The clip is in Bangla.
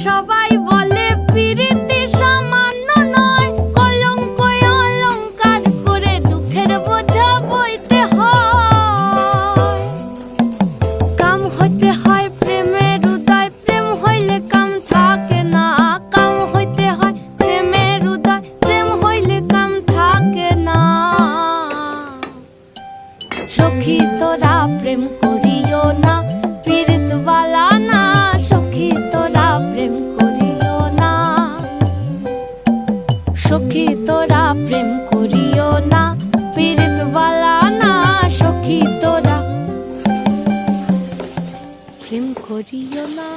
সবাই বলে পিরিতি সামান্য নয়, কলঙ্ক অলঙ্কার করে দুঃখের বোঝা বইতে হয়। কাম হইতে হয় প্রেমের উদয়, প্রেম হইলে কাম থাকে না। কাম হইতে হয় প্রেমের উদয়, প্রেম হইলে কাম থাকে না। সখী তোরা প্রেম করিও না, পীড়িত বালা না। সখী তোরা প্রেম করিও না, সখী তোরা প্রেম করিও না, পীড়িত বালা না। সখী তোরা প্রেম করিও না।